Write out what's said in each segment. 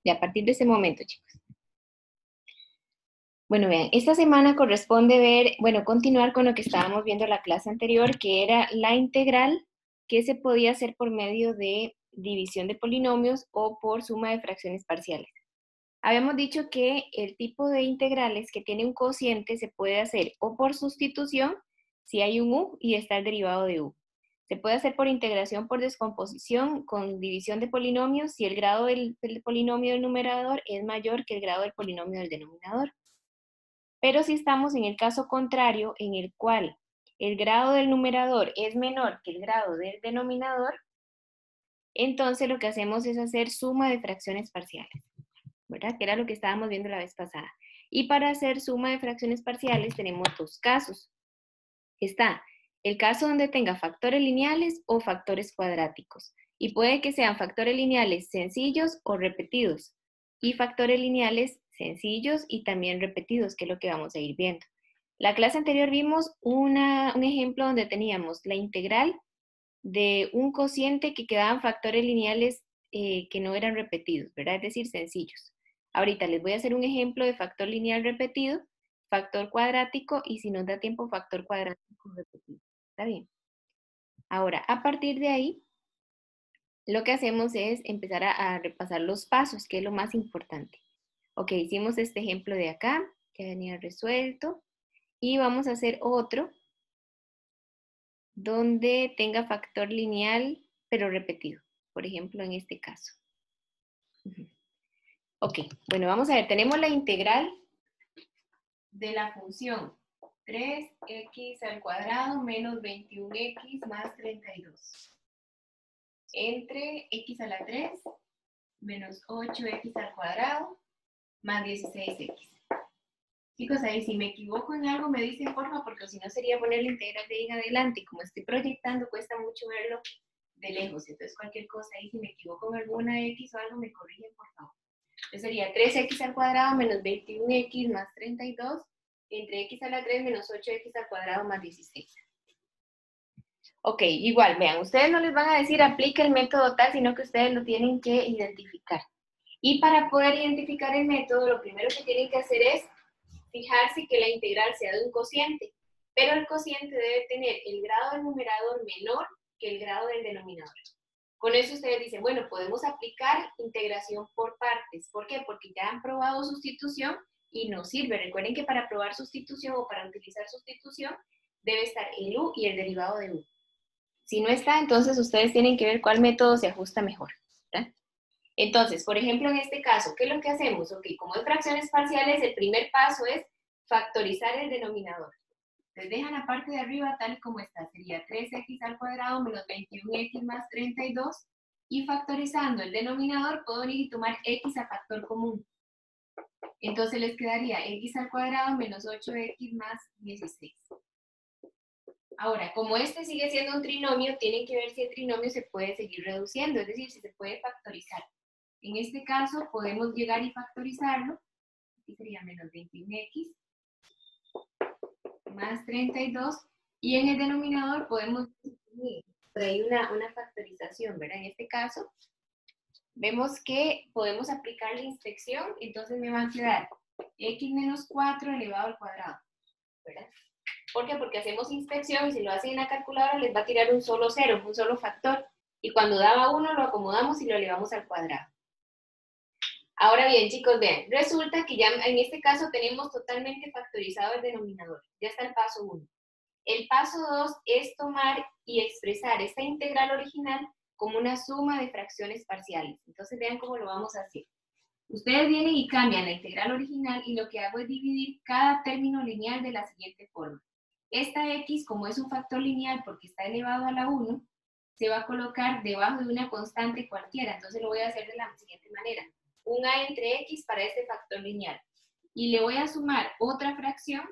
Y a partir de ese momento, chicos. Bueno, vean, esta semana corresponde ver, bueno, continuar con lo que estábamos viendo en la clase anterior, que era la integral que se podía hacer por medio de división de polinomios o por suma de fracciones parciales. Habíamos dicho que el tipo de integrales que tiene un cociente se puede hacer o por sustitución, si hay un u y está el derivado de u. Se puede hacer por integración por descomposición con división de polinomios si el grado del polinomio del numerador es mayor que el grado del polinomio del denominador. Pero si estamos en el caso contrario, en el cual el grado del numerador es menor que el grado del denominador, entonces lo que hacemos es hacer suma de fracciones parciales, ¿verdad? Que era lo que estábamos viendo la vez pasada. Y para hacer suma de fracciones parciales tenemos dos casos. Está el caso donde tenga factores lineales o factores cuadráticos. Y puede que sean factores lineales sencillos o repetidos. Y factores lineales sencillos y también repetidos, que es lo que vamos a ir viendo. La clase anterior vimos un ejemplo donde teníamos la integral de un cociente que quedaban factores lineales que no eran repetidos, ¿verdad? Es decir, sencillos. Ahorita les voy a hacer un ejemplo de factor lineal repetido, factor cuadrático y si nos da tiempo, factor cuadrático repetido. ¿Está bien? Ahora, a partir de ahí, lo que hacemos es empezar a repasar los pasos, que es lo más importante. Ok, hicimos este ejemplo de acá, que venía resuelto, y vamos a hacer otro donde tenga factor lineal, pero repetido. Por ejemplo, en este caso. Ok, bueno, vamos a ver, tenemos la integral de la función 3x al cuadrado menos 21x más 32 entre x a la 3 menos 8x al cuadrado más 16x. Chicos, ahí si me equivoco en algo me dicen porfa, porque si no sería poner la integral de ahí en adelante. Como estoy proyectando, cuesta mucho verlo de lejos. Entonces, cualquier cosa ahí, si me equivoco en alguna x o algo, me corrigen, por favor. Entonces sería 3x al cuadrado menos 21x más 32 entre x a la 3 menos 8x al cuadrado más 16. Ok, igual, vean, ustedes no les van a decir aplica el método tal, sino que ustedes lo tienen que identificar. Y para poder identificar el método, lo primero que tienen que hacer es fijarse que la integral sea de un cociente, pero el cociente debe tener el grado del numerador menor que el grado del denominador. Con eso ustedes dicen, bueno, podemos aplicar integración por partes. ¿Por qué? Porque ya han probado sustitución y no sirve. Recuerden que para probar sustitución o para utilizar sustitución debe estar el u y el derivado de u. Si no está, entonces ustedes tienen que ver cuál método se ajusta mejor, ¿verdad? Entonces, por ejemplo, en este caso, ¿qué es lo que hacemos? Ok, como es fracciones parciales, el primer paso es factorizar el denominador. Entonces dejan la parte de arriba tal como está. Sería 3x al cuadrado menos 21x más 32. Y factorizando el denominador, puedo venir y tomar x a factor común. Entonces les quedaría x al cuadrado menos 8x más 16. Ahora, como este sigue siendo un trinomio, tienen que ver si el trinomio se puede seguir reduciendo, es decir, si se puede factorizar. En este caso, podemos llegar y factorizarlo. Aquí sería menos 21x más 32. Y en el denominador podemos traer una factorización, ¿verdad? En este caso, vemos que podemos aplicar la inspección, entonces me va a quedar x menos 4 elevado al cuadrado, ¿verdad? ¿Por qué? Porque hacemos inspección y si lo hacen en la calculadora les va a tirar un solo cero, un solo factor. Y cuando daba 1 lo acomodamos y lo elevamos al cuadrado. Ahora bien, chicos, vean, resulta que ya en este caso tenemos totalmente factorizado el denominador. Ya está el paso 1. El paso 2 es tomar y expresar esta integral original como una suma de fracciones parciales. Entonces vean cómo lo vamos a hacer. Ustedes vienen y cambian la integral original y lo que hago es dividir cada término lineal de la siguiente forma. Esta x, como es un factor lineal porque está elevado a la 1, se va a colocar debajo de una constante cualquiera. Entonces lo voy a hacer de la siguiente manera. Un a entre x para este factor lineal. Y le voy a sumar otra fracción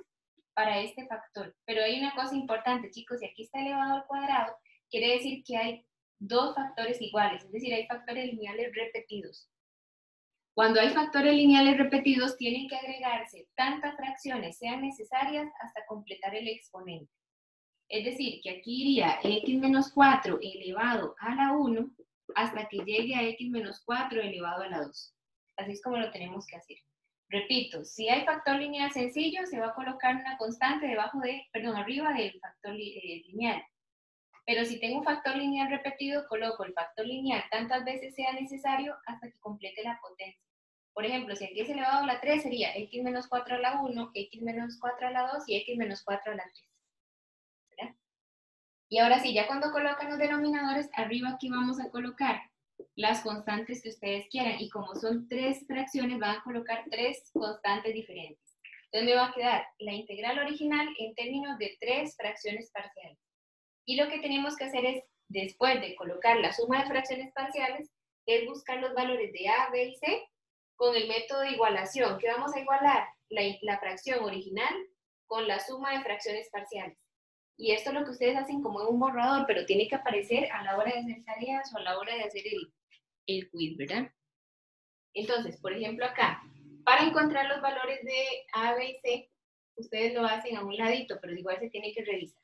para este factor. Pero hay una cosa importante, chicos, si aquí está elevado al cuadrado, quiere decir que hay dos factores iguales, es decir, hay factores lineales repetidos. Cuando hay factores lineales repetidos, tienen que agregarse tantas fracciones sean necesarias hasta completar el exponente. Es decir, que aquí iría x menos 4 elevado a la 1 hasta que llegue a x menos 4 elevado a la 2. Así es como lo tenemos que hacer. Repito, si hay factor lineal sencillo, se va a colocar una constante arriba del factor lineal. Pero si tengo un factor lineal repetido, coloco el factor lineal tantas veces sea necesario hasta que complete la potencia. Por ejemplo, si aquí es elevado a la 3, sería x menos 4 a la 1, x menos 4 a la 2 y x menos 4 a la 3. ¿Verdad? Y ahora sí, ya cuando colocan los denominadores, arriba aquí vamos a colocar las constantes que ustedes quieran. Y como son 3 fracciones, van a colocar 3 constantes diferentes. Entonces me va a quedar la integral original en términos de 3 fracciones parciales. Y lo que tenemos que hacer es, después de colocar la suma de fracciones parciales, es buscar los valores de A, B y C con el método de igualación, que vamos a igualar la fracción original con la suma de fracciones parciales. Y esto es lo que ustedes hacen como en un borrador, pero tiene que aparecer a la hora de hacer tareas o a la hora de hacer el quiz, ¿verdad? Entonces, por ejemplo acá, para encontrar los valores de A, B y C, ustedes lo hacen a un ladito, pero igual se tiene que revisar.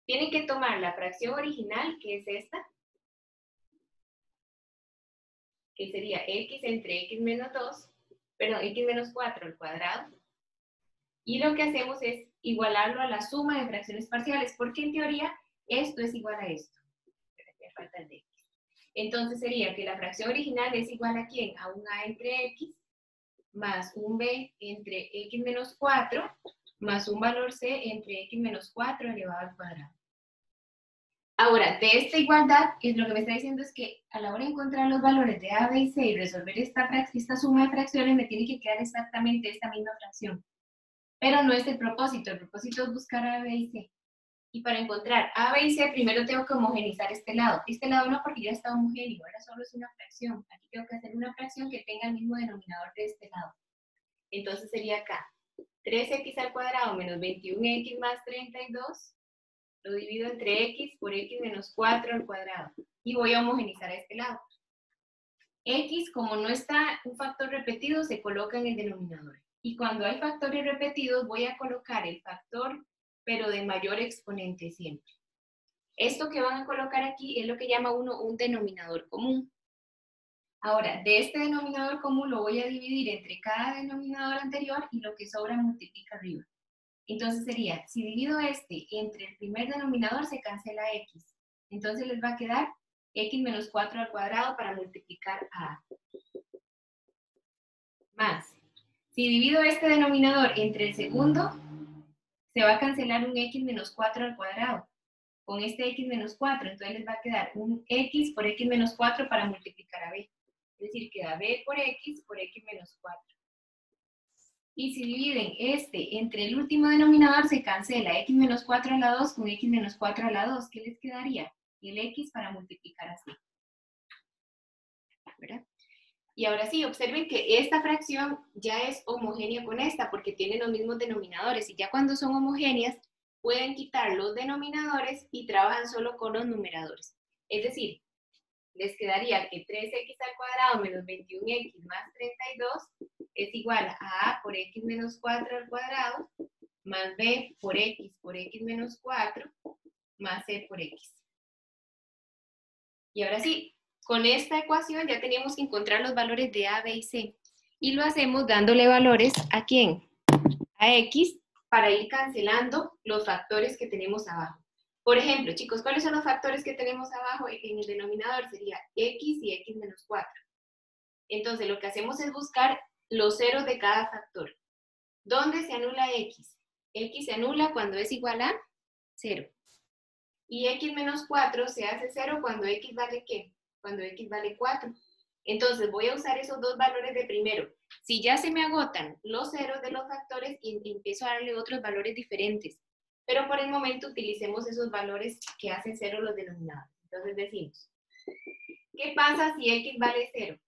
Tienen que tomar la fracción original, que es esta, que sería x entre x menos 2, perdón, x menos 4 al cuadrado. Y lo que hacemos es igualarlo a la suma de fracciones parciales, porque en teoría esto es igual a esto. Falta el de x. Entonces sería que la fracción original es igual a ¿quién? A un a entre x, más un b entre x menos 4, más un valor c entre x menos 4 elevado al cuadrado. Ahora, de esta igualdad, lo que me está diciendo es que a la hora de encontrar los valores de A, B y C y resolver esta suma de fracciones, me tiene que quedar exactamente esta misma fracción. Pero no es el propósito es buscar A, B y C. Y para encontrar A, B y C, primero tengo que homogeneizar este lado. Este lado no, porque ya está homogéneo, ahora solo es una fracción. Aquí tengo que hacer una fracción que tenga el mismo denominador de este lado. Entonces sería acá, 3x al cuadrado menos 21x más 32, lo divido entre x por x menos 4 al cuadrado. Y voy a homogenizar a este lado. X, como no está un factor repetido, se coloca en el denominador. Y cuando hay factores repetidos, voy a colocar el factor, pero de mayor exponente siempre. Esto que van a colocar aquí es lo que llama uno un denominador común. Ahora, de este denominador común lo voy a dividir entre cada denominador anterior y lo que sobra multiplica arriba. Entonces sería, si divido este entre el primer denominador, se cancela x. Entonces les va a quedar x menos 4 al cuadrado para multiplicar a. Más, si divido este denominador entre el segundo, se va a cancelar un x menos 4 al cuadrado. Con este x menos 4, entonces les va a quedar un x por x menos 4 para multiplicar a b. Es decir, queda b por x menos 4. Y si dividen este entre el último denominador, se cancela x menos 4 a la 2 con x menos 4 a la 2. ¿Qué les quedaría? El x para multiplicar así. ¿Verdad? Y ahora sí, observen que esta fracción ya es homogénea con esta, porque tienen los mismos denominadores. Y ya cuando son homogéneas, pueden quitar los denominadores y trabajan solo con los numeradores. Es decir, les quedaría que 3x al cuadrado menos 21x más 32 es igual a a por x menos 4 al cuadrado más b por x menos 4 más c por x. Y ahora sí, con esta ecuación ya tenemos que encontrar los valores de a, b y c. Y lo hacemos dándole valores ¿a quién? A x, para ir cancelando los factores que tenemos abajo. Por ejemplo, chicos, ¿cuáles son los factores que tenemos abajo en el denominador? Sería x y x menos 4. Entonces, lo que hacemos es buscar los ceros de cada factor. ¿Dónde se anula x? X se anula cuando es igual a 0. Y x menos 4 se hace 0 cuando x vale ¿qué? Cuando x vale 4. Entonces, voy a usar esos dos valores de primero. Si ya se me agotan los ceros de los factores, empiezo a darle otros valores diferentes. Pero por el momento utilicemos esos valores que hacen 0 los denominados. Entonces decimos, ¿qué pasa si x vale 0?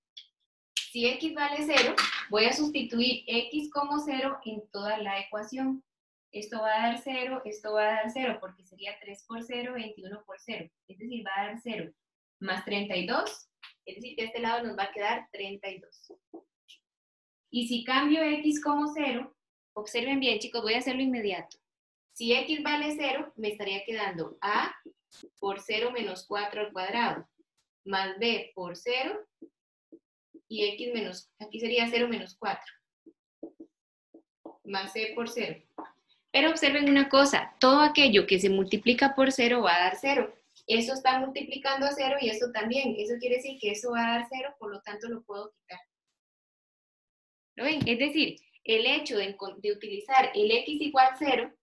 Si x vale 0, voy a sustituir x como 0 en toda la ecuación. Esto va a dar 0, esto va a dar 0, porque sería 3 por 0, 21 por 0. Es decir, va a dar 0 más 32, es decir, que este lado nos va a quedar 32. Y si cambio x como 0, observen bien, chicos, voy a hacerlo inmediato. Si x vale 0, me estaría quedando a por 0 menos 4 al cuadrado, más b por 0 y x menos, aquí sería 0 menos 4, más c por 0. Pero observen una cosa, todo aquello que se multiplica por 0 va a dar 0. Eso está multiplicando a 0 y eso también. Eso quiere decir que eso va a dar 0, por lo tanto lo puedo quitar. ¿Lo ven? Es decir, el hecho de utilizar el x igual 0,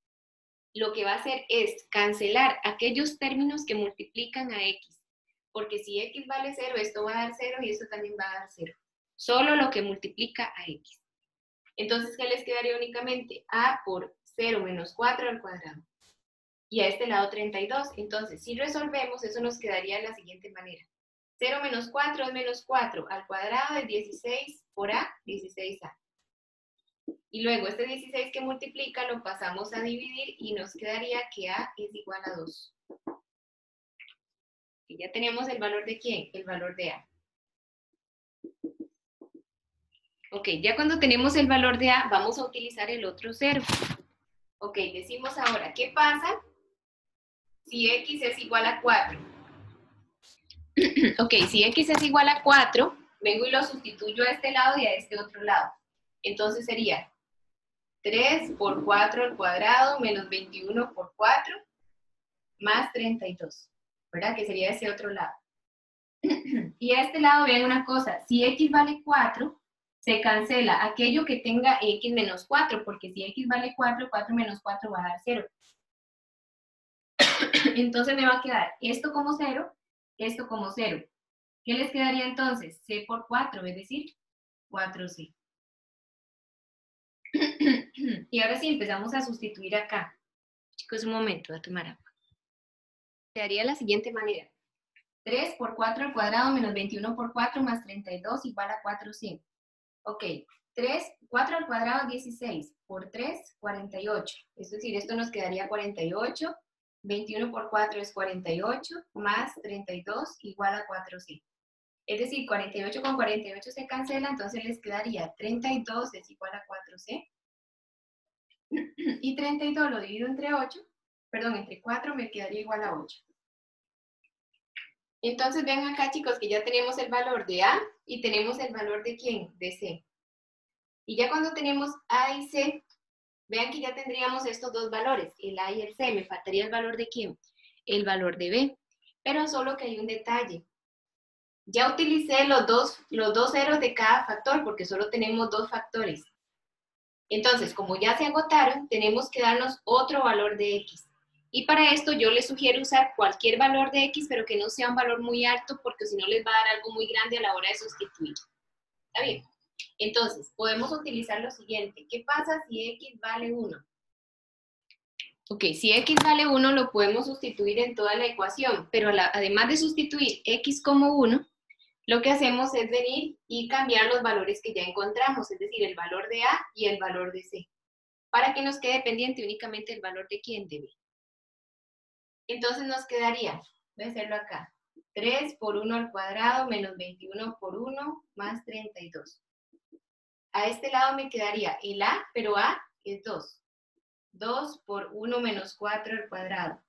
lo que va a hacer es cancelar aquellos términos que multiplican a x. Porque si x vale 0, esto va a dar 0 y esto también va a dar 0. Solo lo que multiplica a x. Entonces, ¿qué les quedaría únicamente? A por 0 menos 4 al cuadrado. Y a este lado 32. Entonces, si resolvemos, eso nos quedaría de la siguiente manera. 0 menos 4 es menos 4 al cuadrado es 16 por A, 16A. Y luego este 16 que multiplica lo pasamos a dividir y nos quedaría que A es igual a 2. Y ya tenemos el valor de ¿quién? El valor de A. Ok, ya cuando tenemos el valor de A, vamos a utilizar el otro 0. Ok, decimos ahora, ¿qué pasa si x es igual a 4? Ok, si x es igual a 4, vengo y lo sustituyo a este lado y a este otro lado. Entonces sería 3 por 4 al cuadrado menos 21 por 4 más 32, ¿verdad? Que sería ese otro lado. Y a este lado vean una cosa, si x vale 4, se cancela aquello que tenga x menos 4, porque si x vale 4, 4 menos 4 va a dar 0. Entonces me va a quedar esto como 0, esto como 0. ¿Qué les quedaría entonces? C por 4, es decir, 4C. Y ahora sí, empezamos a sustituir acá. Chicos, un momento, voy a tomar agua. Quedaría de la siguiente manera. 3 por 4 al cuadrado menos 21 por 4 más 32 igual a 4C. Ok, 4 al cuadrado 16, por 3, 48. Es decir, esto nos quedaría 48, 21 por 4 es 48, más 32 igual a 4C. Es decir, 48 con 48 se cancela, entonces les quedaría 32 es igual a 4C. Y 32 lo divido entre 8, perdón, entre 4 me quedaría igual a 8. Entonces ven acá, chicos, que ya tenemos el valor de A y tenemos el valor de ¿quién? De C. Y ya cuando tenemos A y C, vean que ya tendríamos estos dos valores, el A y el C. Me faltaría el valor de ¿quién? El valor de B. Pero solo que hay un detalle. Ya utilicé los dos ceros de cada factor porque solo tenemos dos factores. Entonces, como ya se agotaron, tenemos que darnos otro valor de X. Y para esto yo les sugiero usar cualquier valor de X, pero que no sea un valor muy alto porque si no les va a dar algo muy grande a la hora de sustituir. ¿Está bien? Entonces, podemos utilizar lo siguiente. ¿Qué pasa si X vale 1? Ok, si X vale 1 lo podemos sustituir en toda la ecuación, pero además de sustituir X como 1, lo que hacemos es venir y cambiar los valores que ya encontramos, es decir, el valor de A y el valor de C, para que nos quede pendiente únicamente el valor de ¿quién? De B. Entonces nos quedaría, voy a hacerlo acá, 3 por 1 al cuadrado menos 21 por 1 más 32. A este lado me quedaría el A, pero A es 2. 2 por 1 menos 4 al cuadrado,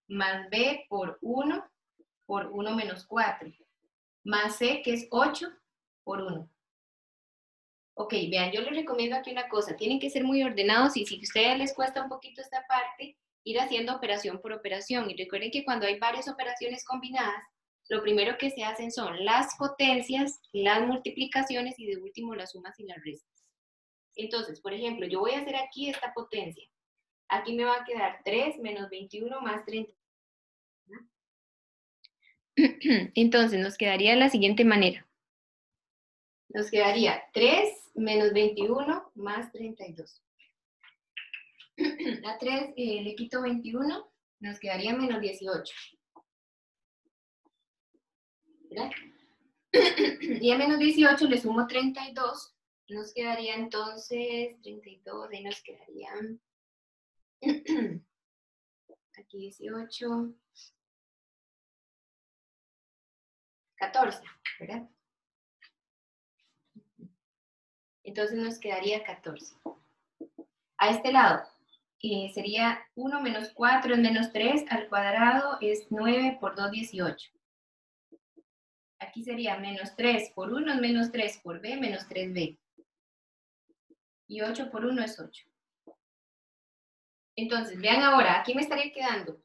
más B por 1 menos 4, más C, que es 8 por 1. Ok, vean, yo les recomiendo aquí una cosa, tienen que ser muy ordenados y si a ustedes les cuesta un poquito esta parte, ir haciendo operación por operación. Y recuerden que cuando hay varias operaciones combinadas, lo primero que se hacen son las potencias, las multiplicaciones y de último las sumas y las restas. Entonces, por ejemplo, yo voy a hacer aquí esta potencia. Aquí me va a quedar 3 menos 21 más 30. Entonces, nos quedaría de la siguiente manera. Nos quedaría 3 menos 21 más 32. A 3 le quito 21, nos quedaría menos 18. ¿Verdad? Y a menos 18 le sumo 32, nos quedaría entonces 32, ahí nos quedarían aquí 18, 14, ¿verdad? Entonces nos quedaría 14. A este lado sería 1 menos 4 es menos 3, al cuadrado es 9 por 2, 18. Aquí sería menos 3 por 1 es menos 3 por b, menos 3b. Y 8 por 1 es 8. Entonces, vean ahora, aquí me estaría quedando.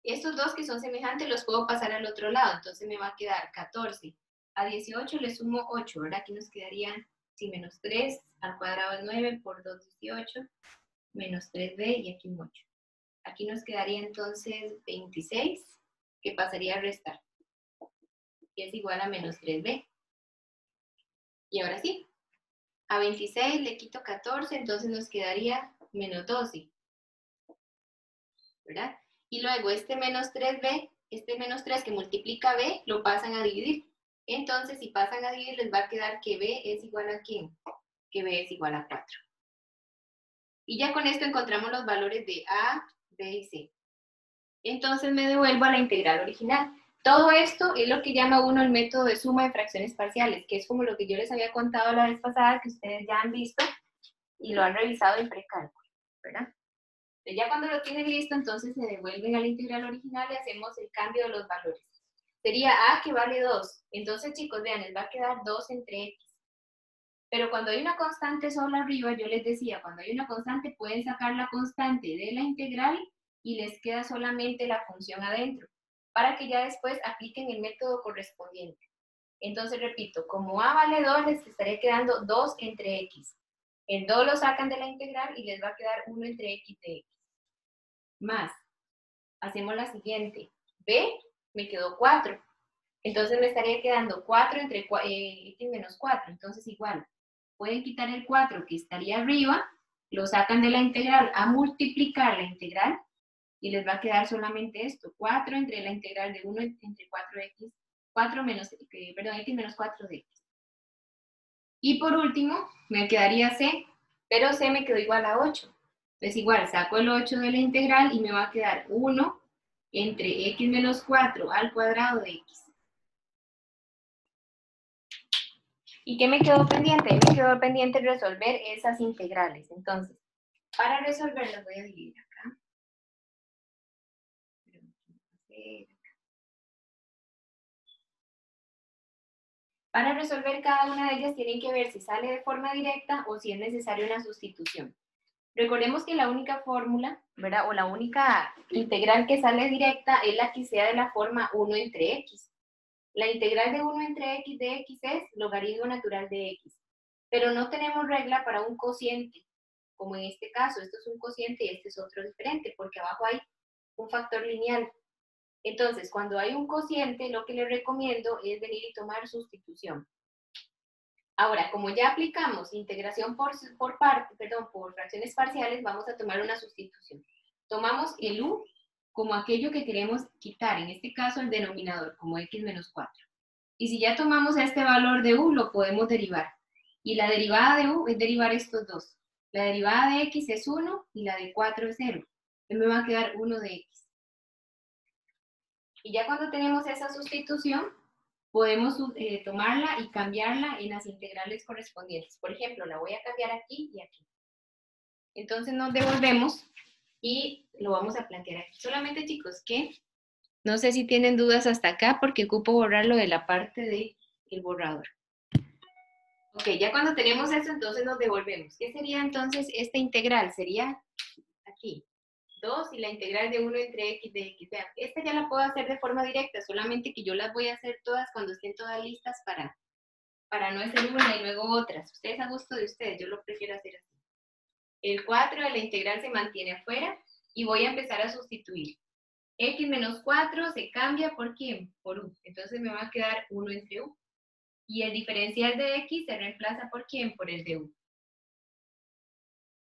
Estos dos que son semejantes los puedo pasar al otro lado. Entonces me va a quedar 14. A 18 le sumo 8, ¿verdad? Aquí nos quedarían, sí, menos 3 al cuadrado es 9 por 2, 18, menos 3b y aquí un 8. Aquí nos quedaría entonces 26, que pasaría a restar. Y es igual a menos 3b. Y ahora sí, a 26 le quito 14, entonces nos quedaría menos 12. ¿Verdad? Y luego este menos 3b, este menos 3 que multiplica b, lo pasan a dividir. Entonces, si pasan a dividir, les va a quedar que b es igual a ¿quién? Que b es igual a 4. Y ya con esto encontramos los valores de a, b y c. Entonces me devuelvo a la integral original. Todo esto es lo que llama uno el método de suma de fracciones parciales, que es como lo que yo les había contado la vez pasada, que ustedes ya han visto y lo han revisado en precálculo, ¿verdad? Ya cuando lo tienen listo, entonces se devuelven a la integral original y hacemos el cambio de los valores. Sería a que vale 2. Entonces, chicos, vean, les va a quedar 2 entre x. Pero cuando hay una constante sola arriba, yo les decía, cuando hay una constante pueden sacar la constante de la integral y les queda solamente la función adentro, para que ya después apliquen el método correspondiente. Entonces, repito, como a vale 2, les estaría quedando 2 entre x. El 2 lo sacan de la integral y les va a quedar 1 entre x de x. Más, hacemos la siguiente. B me quedó 4. Entonces me estaría quedando 4 entre x menos 4. Entonces igual, pueden quitar el 4 que estaría arriba, lo sacan de la integral a multiplicar la integral y les va a quedar solamente esto. 4 entre la integral de 1 entre 4x, 4 menos, perdón, x menos 4 de x. Y por último, me quedaría c, pero c me quedó igual a 8. Entonces igual, saco el 8 de la integral y me va a quedar 1 entre x menos 4 al cuadrado de x. ¿Y qué me quedó pendiente? Me quedó pendiente resolver esas integrales. Entonces, para resolverlas voy a dividir acá. Para resolver cada una de ellas tienen que ver si sale de forma directa o si es necesaria una sustitución. Recordemos que la única fórmula, ¿verdad? O la única integral que sale directa es la que sea de la forma 1 entre x. La integral de 1 entre x de x es logaritmo natural de x. Pero no tenemos regla para un cociente, como en este caso. Esto es un cociente y este es otro diferente, porque abajo hay un factor lineal. Entonces, cuando hay un cociente, lo que les recomiendo es venir y tomar sustitución. Ahora, como ya aplicamos integración por fracciones parciales, vamos a tomar una sustitución. Tomamos el u como aquello que queremos quitar, en este caso el denominador, como x menos 4. Y si ya tomamos este valor de u, lo podemos derivar. Y la derivada de u es derivar estos dos. La derivada de x es 1 y la de 4 es 0. Entonces me va a quedar 1 de x. Y ya cuando tenemos esa sustitución, podemos tomarla y cambiarla en las integrales correspondientes. Por ejemplo, la voy a cambiar aquí y aquí. Entonces nos devolvemos y lo vamos a plantear aquí. Solamente, chicos, que no sé si tienen dudas hasta acá porque ocupo borrarlo de la parte del borrador. Ok, ya cuando tenemos eso, entonces nos devolvemos. ¿Qué sería entonces esta integral? Sería aquí. 2 y la integral de 1 entre x de x. Vean, esta ya la puedo hacer de forma directa, solamente que yo las voy a hacer todas cuando estén todas listas para no hacer una y luego otras. Ustedes a gusto de ustedes, yo lo prefiero hacer así. El 4 de la integral se mantiene afuera y voy a empezar a sustituir. X menos 4 se cambia por ¿quién? Por u. Entonces me va a quedar 1 entre u. Y el diferencial de x se reemplaza por ¿quién? Por el de u.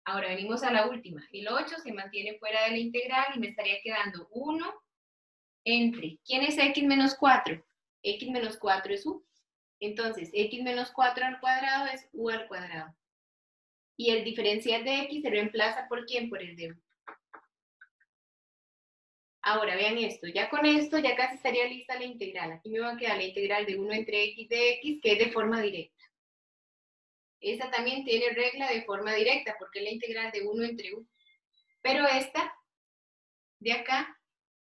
Ahora venimos a la última. El 8 se mantiene fuera de la integral y me estaría quedando 1 entre, ¿quién es x menos 4? X menos 4 es u. Entonces, x menos 4 al cuadrado es u al cuadrado. Y el diferencial de x se reemplaza por ¿quién? Por el de u. Ahora, vean esto. Ya con esto, ya casi estaría lista la integral. Aquí me va a quedar la integral de 1 entre x de x, que es de forma directa. Esta también tiene regla de forma directa, porque es la integral de 1 entre u. Pero esta, de acá,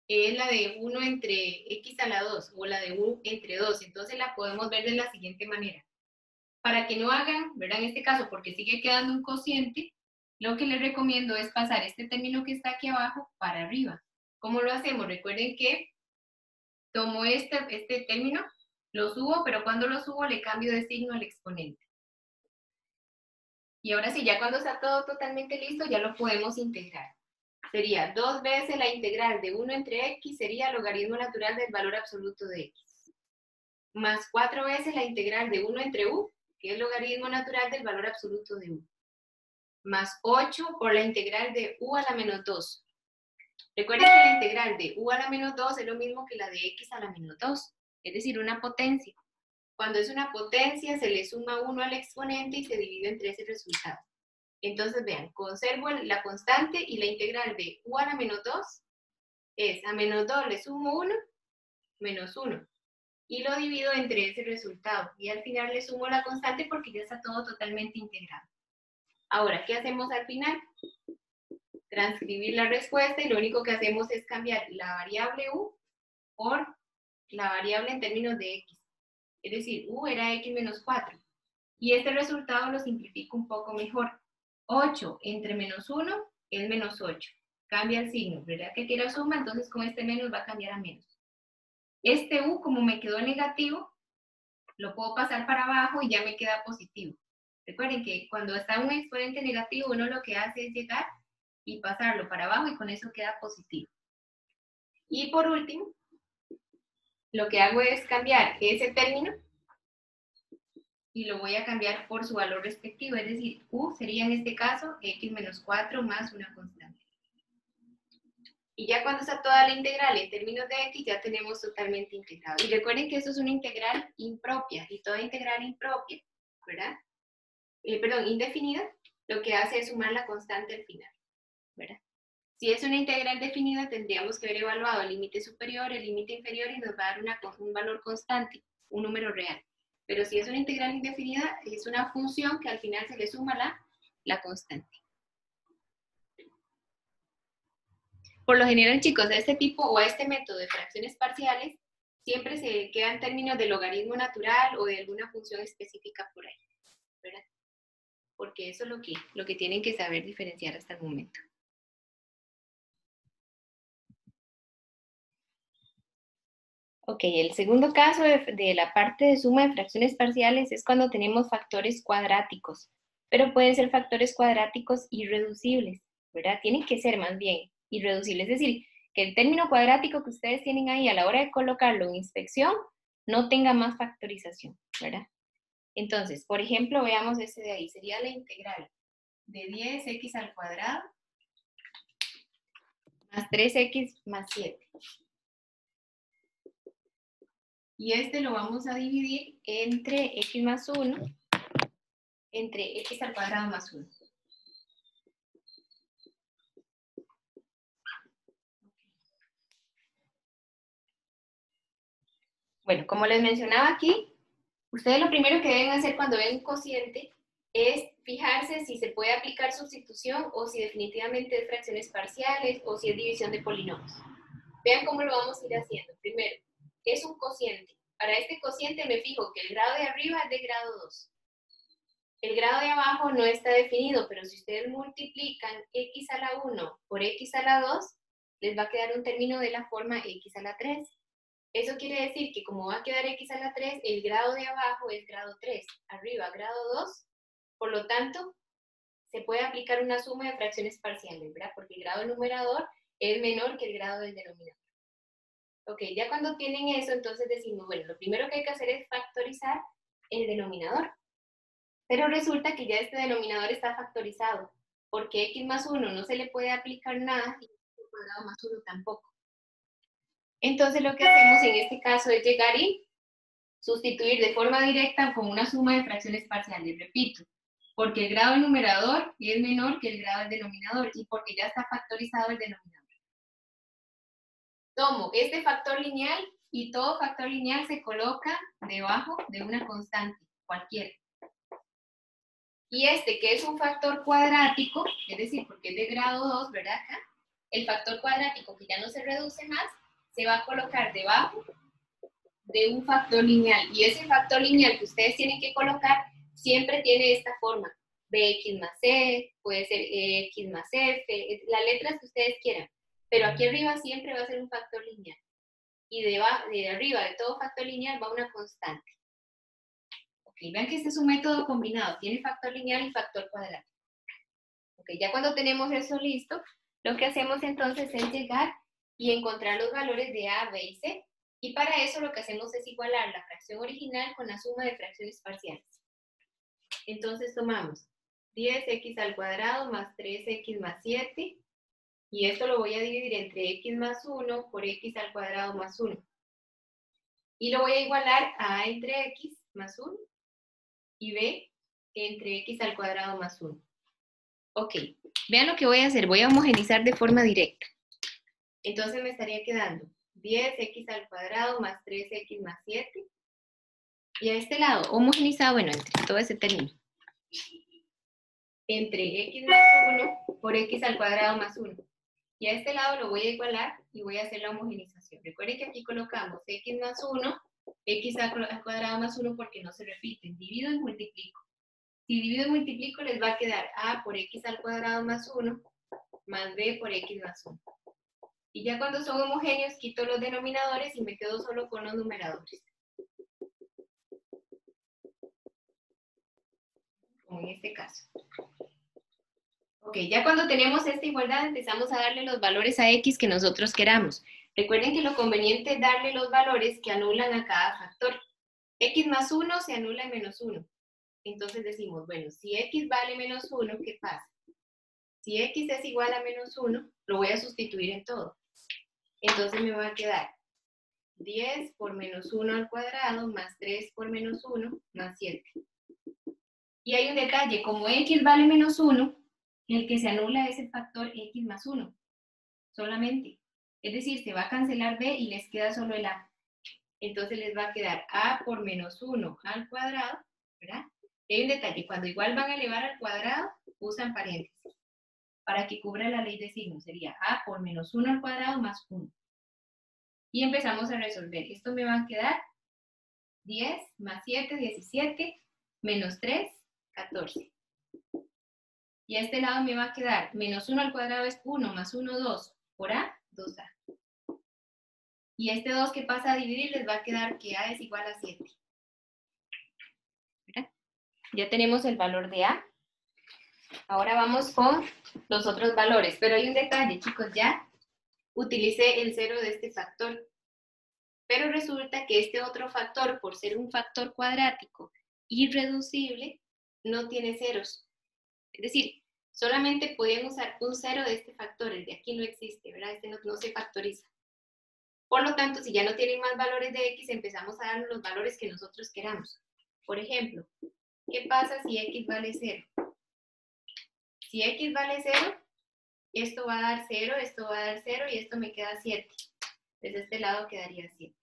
es la de 1 entre x a la 2 o la de 1 entre 2. Entonces la podemos ver de la siguiente manera. Para que no hagan, ¿verdad? En este caso, porque sigue quedando un cociente, lo que les recomiendo es pasar este término que está aquí abajo para arriba. ¿Cómo lo hacemos? Recuerden que tomo este término, lo subo, pero cuando lo subo le cambio de signo al exponente. Y ahora sí, ya cuando está todo totalmente listo, ya lo podemos integrar. Sería 2 veces la integral de 1 entre x, sería logaritmo natural del valor absoluto de x. Más 4 veces la integral de 1 entre u, que es logaritmo natural del valor absoluto de u. Más 8 por la integral de u a la menos 2. Recuerden que la integral de u a la menos 2 es lo mismo que la de x a la menos 2, es decir, una potencia. Cuando es una potencia, se le suma 1 al exponente y se divide entre ese resultado. Entonces, vean, conservo la constante y la integral de u a la menos 2 es a menos 2 le sumo 1, menos 1. Y lo divido entre ese resultado. Y al final le sumo la constante porque ya está todo totalmente integrado. Ahora, ¿qué hacemos al final? Transcribir la respuesta y lo único que hacemos es cambiar la variable u por la variable en términos de x. Es decir, u era x menos 4. Y este resultado lo simplifico un poco mejor. 8 entre menos 1 es menos 8. Cambia el signo, ¿verdad? Que tira suma, entonces con este menos va a cambiar a menos. Este u, como me quedó negativo, lo puedo pasar para abajo y ya me queda positivo. Recuerden que cuando está un exponente negativo, uno lo que hace es llegar y pasarlo para abajo y con eso queda positivo. Y por último, lo que hago es cambiar ese término y lo voy a cambiar por su valor respectivo, es decir, u sería en este caso x menos 4 más una constante. Y ya cuando está toda la integral en términos de x, ya tenemos totalmente integrado. Y recuerden que eso es una integral impropia, y toda integral impropia, ¿verdad? Indefinida, lo que hace es sumar la constante al final, ¿verdad? Si es una integral definida, tendríamos que haber evaluado el límite superior, el límite inferior, y nos va a dar un valor constante, un número real. Pero si es una integral indefinida, es una función que al final se le suma la constante. Por lo general, chicos, a este tipo o a este método de fracciones parciales, siempre se queda en términos de logaritmo natural o de alguna función específica por ahí, ¿verdad? Porque eso es lo que tienen que saber diferenciar hasta el momento. Ok, el segundo caso de la parte de suma de fracciones parciales es cuando tenemos factores cuadráticos, pero pueden ser factores cuadráticos irreducibles, ¿verdad? Tienen que ser más bien irreducibles, es decir, que el término cuadrático que ustedes tienen ahí a la hora de colocarlo en inspección no tenga más factorización, ¿verdad? Entonces, por ejemplo, veamos ese de ahí, sería la integral de 10x al cuadrado más 3x más 7. Y este lo vamos a dividir entre x más 1, entre x al cuadrado más 1. Bueno, como les mencionaba aquí, ustedes lo primero que deben hacer cuando ven un cociente es fijarse si se puede aplicar sustitución o si definitivamente es fracciones parciales o si es división de polinomios. Vean cómo lo vamos a ir haciendo. Primero, ¿qué es un cociente? Para este cociente me fijo que el grado de arriba es de grado 2. El grado de abajo no está definido, pero si ustedes multiplican x a la 1 por x a la 2, les va a quedar un término de la forma x a la 3. Eso quiere decir que como va a quedar x a la 3, el grado de abajo es grado 3, arriba grado 2, por lo tanto, se puede aplicar una suma de fracciones parciales, ¿verdad? Porque el grado del numerador es menor que el grado del denominador. Ok, ya cuando tienen eso, entonces decimos, bueno, lo primero que hay que hacer es factorizar el denominador. Pero resulta que ya este denominador está factorizado, porque x más 1 no se le puede aplicar nada y x al cuadrado más 1 tampoco. Entonces lo que hacemos en este caso es llegar y sustituir de forma directa con una suma de fracciones parciales, repito, porque el grado del numerador es menor que el grado del denominador y porque ya está factorizado el denominador. Tomo este factor lineal y todo factor lineal se coloca debajo de una constante, cualquiera. Y este, que es un factor cuadrático, es decir, porque es de grado 2, ¿verdad? Acá, el factor cuadrático que ya no se reduce más, se va a colocar debajo de un factor lineal. Y ese factor lineal que ustedes tienen que colocar siempre tiene esta forma. Bx más c, puede ser x más f, las letras que ustedes quieran. Pero aquí arriba siempre va a ser un factor lineal. Y de arriba de todo factor lineal va una constante. Ok, vean que este es un método combinado. Tiene factor lineal y factor cuadrático. Ok, ya cuando tenemos eso listo, lo que hacemos entonces es llegar y encontrar los valores de a, b y c. Y para eso lo que hacemos es igualar la fracción original con la suma de fracciones parciales. Entonces tomamos 10x al cuadrado más 3x más 7. Y esto lo voy a dividir entre x más 1 por x al cuadrado más 1. Y lo voy a igualar a entre x más 1 y b entre x al cuadrado más 1. Ok, vean lo que voy a hacer. Voy a homogenizar de forma directa. Entonces me estaría quedando 10x al cuadrado más 3x más 7. Y a este lado, homogenizado, bueno, entre todo ese término. Entre x más 1 por x al cuadrado más 1. Y a este lado lo voy a igualar y voy a hacer la homogenización. Recuerden que aquí colocamos x más 1, x al cuadrado más 1 porque no se repiten. Divido y multiplico. Si divido y multiplico les va a quedar a por x al cuadrado más 1 más b por x más 1. Y ya cuando son homogéneos quito los denominadores y me quedo solo con los numeradores. Como en este caso. Ok, ya cuando tenemos esta igualdad empezamos a darle los valores a x que nosotros queramos. Recuerden que lo conveniente es darle los valores que anulan a cada factor. X más 1 se anula en menos 1. Entonces decimos, bueno, si x vale menos 1, ¿qué pasa? Si x es igual a menos 1, lo voy a sustituir en todo. Entonces me va a quedar 10 por menos 1 al cuadrado más 3 por menos 1 más 7. Y hay un detalle, como x vale menos 1, el que se anula es el factor x más 1, solamente. Es decir, se va a cancelar b y les queda solo el a. Entonces les va a quedar a por menos 1 al cuadrado, ¿verdad? Y hay un detalle, cuando igual van a elevar al cuadrado, usan paréntesis. Para que cubra la ley de signos, sería a por menos 1 al cuadrado más 1. Y empezamos a resolver. Esto me va a quedar 10 más 7, 17, menos 3, 14. Y a este lado me va a quedar menos 1 al cuadrado es 1 más 1, 2 por a, 2a. Y este 2 que pasa a dividir les va a quedar que a es igual a 7. ¿Verdad? Ya tenemos el valor de a. Ahora vamos con los otros valores. Pero hay un detalle, chicos, ya utilicé el 0 de este factor. Pero resulta que este otro factor, por ser un factor cuadrático irreducible, no tiene ceros. Es decir, solamente podían usar un 0 de este factor, el de aquí no existe, ¿verdad? Este no se factoriza. Por lo tanto, si ya no tienen más valores de x, empezamos a darnos los valores que nosotros queramos. Por ejemplo, ¿qué pasa si x vale 0? Si x vale 0, esto va a dar 0, esto va a dar 0 y esto me queda 7. Desde este lado quedaría 7.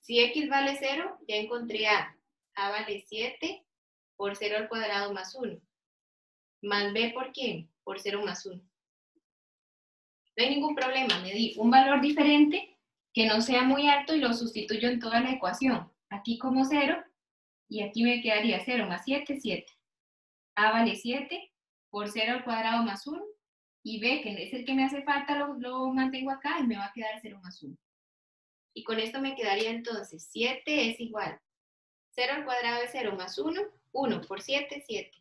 Si x vale 0, ya encontré a. A vale 7 por 0 al cuadrado más 1. Más b por quién? Por 0 más 1. No hay ningún problema, me di un valor diferente que no sea muy alto y lo sustituyo en toda la ecuación. Aquí como 0 y aquí me quedaría 0 más 7, 7. A vale 7 por 0 al cuadrado más 1 y b, que es el que me hace falta, lo mantengo acá y me va a quedar 0 más 1. Y con esto me quedaría entonces 7 es igual. 0 al cuadrado es 0 más 1, 1 por 7, 7.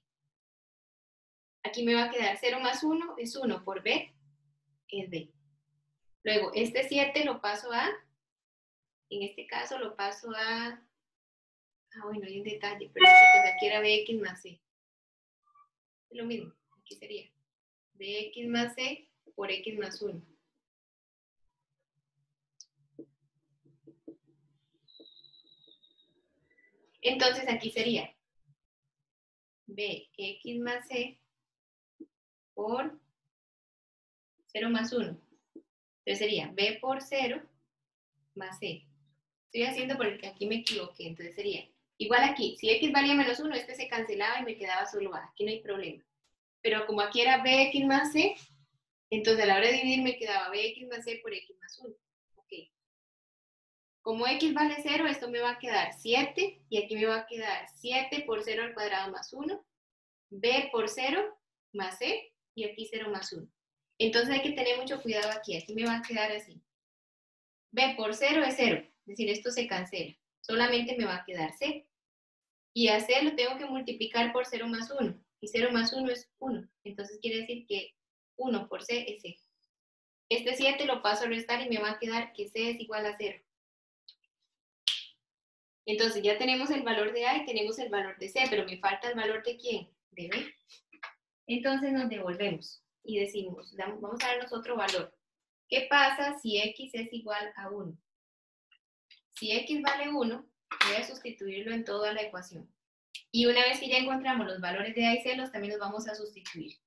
Aquí me va a quedar 0 más 1 es 1 por b, es b. Luego, este 7 lo paso a, en este caso lo paso a, bueno, hay un detalle, pero chicos, aquí era bx más c. Es lo mismo, aquí sería bx más c por x más 1. Entonces aquí sería bx más c por 0 más 1. Entonces sería b por 0 más c. Estoy haciendo porque aquí me equivoqué, entonces sería igual aquí. Si x valía menos 1, este se cancelaba y me quedaba solo a. Aquí no hay problema. Pero como aquí era bx más c, Entonces a la hora de dividir me quedaba bx más c por x más 1. Ok. Como x vale 0, esto me va a quedar 7, y aquí me va a quedar 7 por 0 al cuadrado más 1, b por 0 más c, y aquí 0 más 1. Entonces hay que tener mucho cuidado aquí me va a quedar así. b por 0 es 0, es decir, esto se cancela. Solamente me va a quedar c. Y a c lo tengo que multiplicar por 0 más 1, y 0 más 1 es 1. Entonces quiere decir que 1 por c es c. Este 7 lo paso a restar y me va a quedar que c es igual a 0. Entonces ya tenemos el valor de A y tenemos el valor de C, pero me falta el valor de ¿quién? De B. Entonces nos devolvemos y decimos, vamos a darnos otro valor. ¿Qué pasa si X es igual a 1? Si X vale 1, voy a sustituirlo en toda la ecuación. Y una vez que ya encontramos los valores de A y C, los también los vamos a sustituir.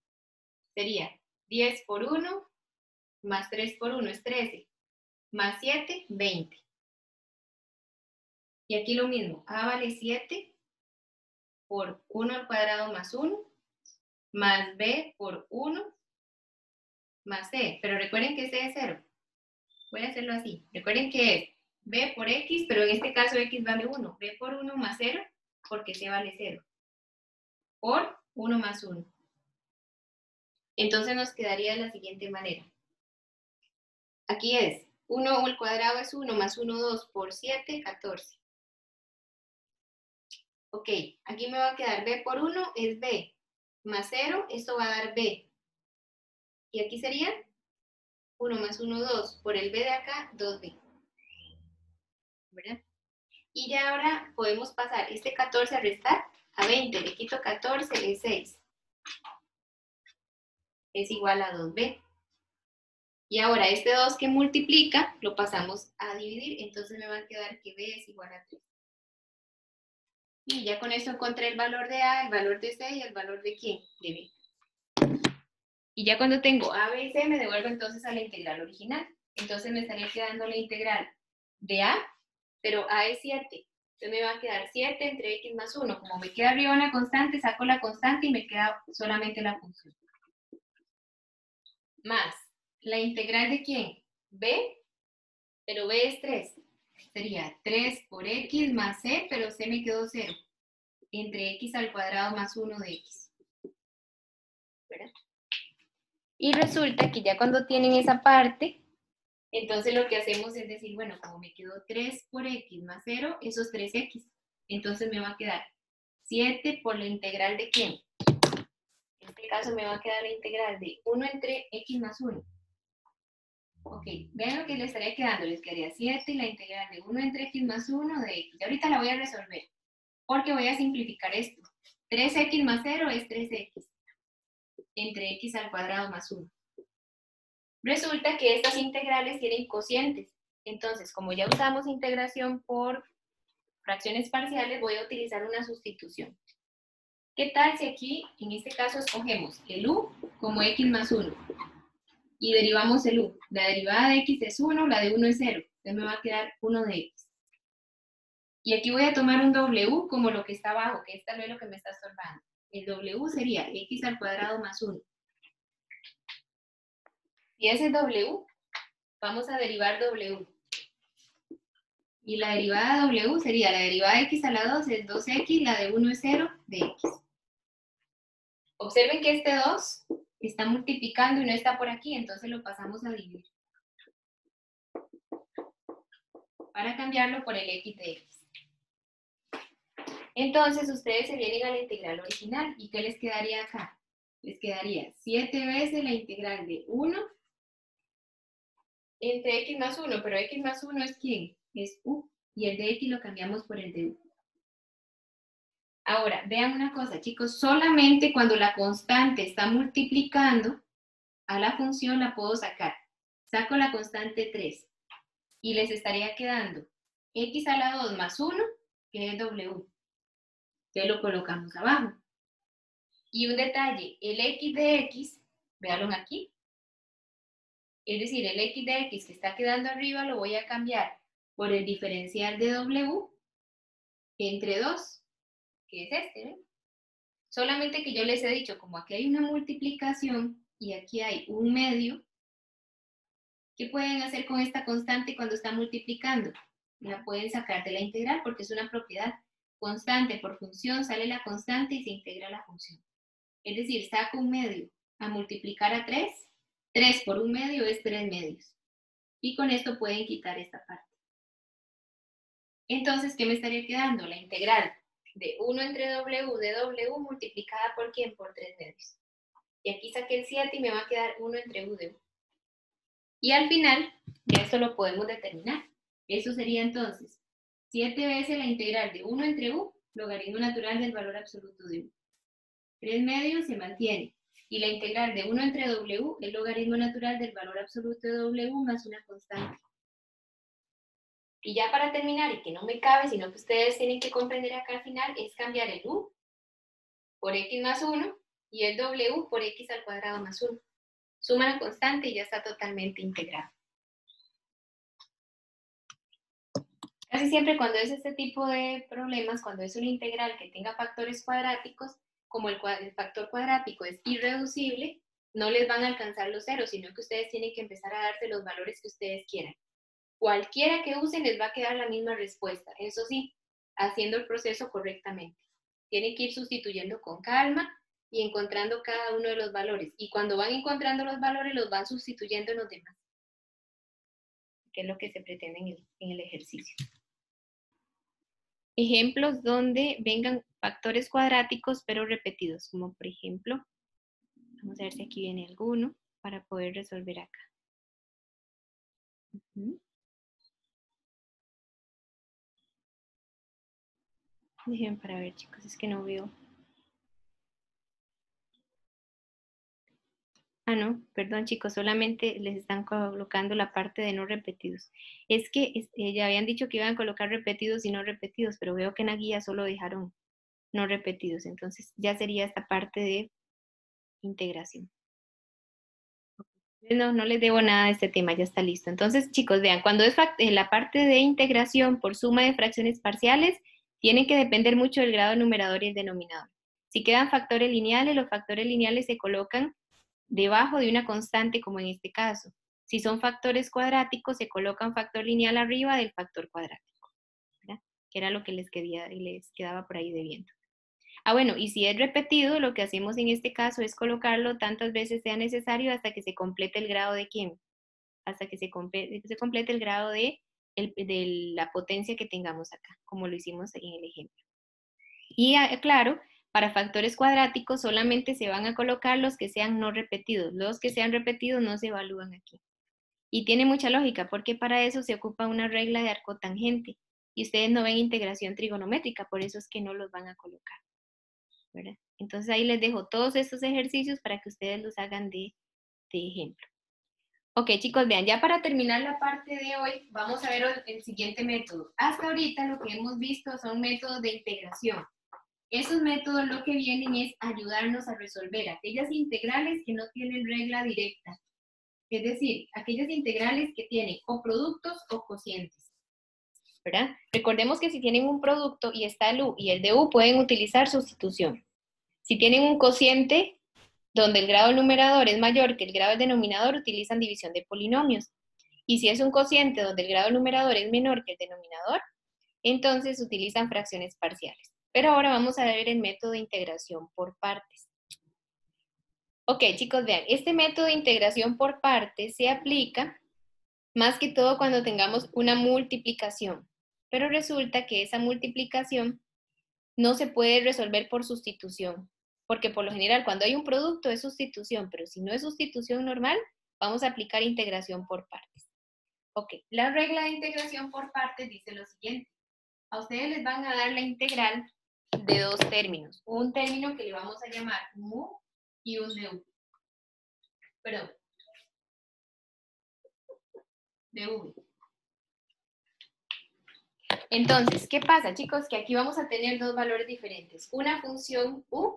Sería 10 por 1 más 3 por 1 es 13, más 7, 20. Y aquí lo mismo, A vale 7 por 1 al cuadrado más 1, más b por 1, más c. Pero recuerden que c es 0. Voy a hacerlo así. Recuerden que es b por x, pero en este caso x vale 1. b por 1 más 0, porque c vale 0. Por 1 más 1. Entonces nos quedaría de la siguiente manera. Aquí es 1 al cuadrado es 1, más 1, 2 por 7, 14. Ok, aquí me va a quedar b por 1 es b, más 0, esto va a dar b. Y aquí sería 1 más 1, 2, por el b de acá, 2b. ¿Verdad? Y ya ahora podemos pasar este 14 a restar a 20. Le quito 14, es 6. Es igual a 2b. Y ahora este 2 que multiplica, lo pasamos a dividir. Entonces me va a quedar que b es igual a 3. Y ya con eso encontré el valor de a, el valor de c y el valor de ¿quién? De b. Y ya cuando tengo a, b y c, me devuelvo entonces a la integral original. Entonces me estaría quedando la integral de a, pero a es 7. Entonces me va a quedar 7 entre x más 1. Como me queda arriba una constante, saco la constante y me queda solamente la función. Más la integral de ¿quién? B, pero B es 3. Sería 3 por x más c, pero c me quedó 0. Entre x al cuadrado más 1 de x. ¿Verdad? Y resulta que ya cuando tienen esa parte, entonces lo que hacemos es decir, bueno, como me quedó 3 por x más 0, eso es 3x. Entonces me va a quedar 7 por la integral de ¿quién? En este caso me va a quedar la integral de 1 entre x más 1. Ok, vean lo que le estaría quedando. Les quedaría 7 y la integral de 1 entre x más 1 de x. Y ahorita la voy a resolver, porque voy a simplificar esto. 3x más 0 es 3x entre x al cuadrado más 1. Resulta que estas integrales tienen cocientes. Entonces, como ya usamos integración por fracciones parciales, voy a utilizar una sustitución. ¿Qué tal si aquí, en este caso, escogemos el u como x más 1? Y derivamos el u. La derivada de x es 1, la de 1 es 0. Entonces me va a quedar 1 de x. Y aquí voy a tomar un w como lo que está abajo, que es tal vez lo que me está estorbando. El w sería x al cuadrado más 1. Y ese w, vamos a derivar w. Y la derivada de w sería, la derivada de x a la 2 es 2x, la de 1 es 0, de x. Observen que este 2 está multiplicando y no está por aquí, entonces lo pasamos a dividir. Para cambiarlo por el x de x. Entonces ustedes se vienen a la integral original. ¿Y qué les quedaría acá? Les quedaría 7 veces la integral de 1 entre x más 1, pero x más 1 es ¿quién? Es u, y el de x lo cambiamos por el de u. Ahora, vean una cosa, chicos, solamente cuando la constante está multiplicando a la función la puedo sacar. Saco la constante 3 y les estaría quedando x a la 2 más 1, que es w. Entonces lo colocamos abajo. Y un detalle, el x de x, véanlo aquí, es decir, el x de x que está quedando arriba lo voy a cambiar por el diferencial de w entre 2, que es este, ¿ven? Solamente que yo les he dicho, como aquí hay una multiplicación, y aquí hay 1/2, ¿qué pueden hacer con esta constante cuando están multiplicando? La pueden sacar de la integral porque es una propiedad. Constante por función, sale la constante y se integra la función. Es decir, saco 1/2 a multiplicar a 3, 3 por 1/2 es 3/2. Y con esto pueden quitar esta parte. Entonces, ¿qué me estaría quedando? La integral de 1 entre W de W multiplicada por ¿quién? Por 3/2. Y aquí saqué el 7 y me va a quedar 1 entre U de U. Y al final, ya esto lo podemos determinar. Eso sería entonces 7 veces la integral de 1 entre U, logaritmo natural del valor absoluto de U. 3/2 se mantiene. Y la integral de 1 entre W, el logaritmo natural del valor absoluto de W más una constante. Y ya para terminar, y que no me cabe, sino que ustedes tienen que comprender acá al final, es cambiar el U por X más 1 y el W por X al cuadrado más 1. Suma la constante y ya está totalmente integrado. Casi siempre cuando es este tipo de problemas, cuando es una integral que tenga factores cuadráticos, como el factor cuadrático es irreducible, no les van a alcanzar los ceros, sino que ustedes tienen que empezar a darse los valores que ustedes quieran. Cualquiera que usen les va a quedar la misma respuesta, eso sí, haciendo el proceso correctamente. Tienen que ir sustituyendo con calma y encontrando cada uno de los valores. Y cuando van encontrando los valores, los van sustituyendo en los demás, que es lo que se pretende en el ejercicio. Ejemplos donde vengan factores cuadráticos pero repetidos, como por ejemplo, vamos a ver si aquí viene alguno para poder resolver acá. Dejen para ver, chicos, es que no veo. Ah, no, perdón, chicos, solamente les están colocando la parte de no repetidos. Es que ya habían dicho que iban a colocar repetidos y no repetidos, pero veo que en la guía solo dejaron no repetidos, entonces ya sería esta parte de integración. No les debo nada de este tema, ya está listo. Entonces, chicos, vean, cuando es la parte de integración por suma de fracciones parciales, tienen que depender mucho del grado numerador y el denominador. Si quedan factores lineales, los factores lineales se colocan debajo de una constante, como en este caso. Si son factores cuadráticos, se coloca un factor lineal arriba del factor cuadrático, ¿verdad? Que era lo que les quedaba por ahí debiendo. Ah, bueno, y si es repetido, lo que hacemos en este caso es colocarlo tantas veces sea necesario hasta que se complete el grado de ¿quién? Hasta que se complete el grado de la potencia que tengamos acá, como lo hicimos en el ejemplo. Y claro, para factores cuadráticos solamente se van a colocar los que sean no repetidos. Los que sean repetidos no se evalúan aquí. Y tiene mucha lógica, porque para eso se ocupa una regla de arco tangente. Y ustedes no ven integración trigonométrica, por eso es que no los van a colocar, ¿verdad? Entonces ahí les dejo todos estos ejercicios para que ustedes los hagan de ejemplo. Ok, chicos, vean, ya para terminar la parte de hoy, vamos a ver el siguiente método. Hasta ahorita lo que hemos visto son métodos de integración. Esos métodos lo que vienen es ayudarnos a resolver aquellas integrales que no tienen regla directa. Es decir, aquellas integrales que tienen o productos o cocientes, ¿verdad? Recordemos que si tienen un producto y está el u y el de u, pueden utilizar sustitución. Si tienen un cociente donde el grado del numerador es mayor que el grado del denominador, utilizan división de polinomios. Y si es un cociente donde el grado del numerador es menor que el denominador, entonces utilizan fracciones parciales. Pero ahora vamos a ver el método de integración por partes. Ok, chicos, vean, este método de integración por partes se aplica más que todo cuando tengamos una multiplicación. Pero resulta que esa multiplicación no se puede resolver por sustitución, porque por lo general cuando hay un producto es sustitución, pero si no es sustitución normal, vamos a aplicar integración por partes. Ok, la regla de integración por partes dice lo siguiente. A ustedes les van a dar la integral de dos términos. Un término que le vamos a llamar mu y un du. Perdón. Du. Entonces, ¿qué pasa, chicos? Que aquí vamos a tener dos valores diferentes. Una función u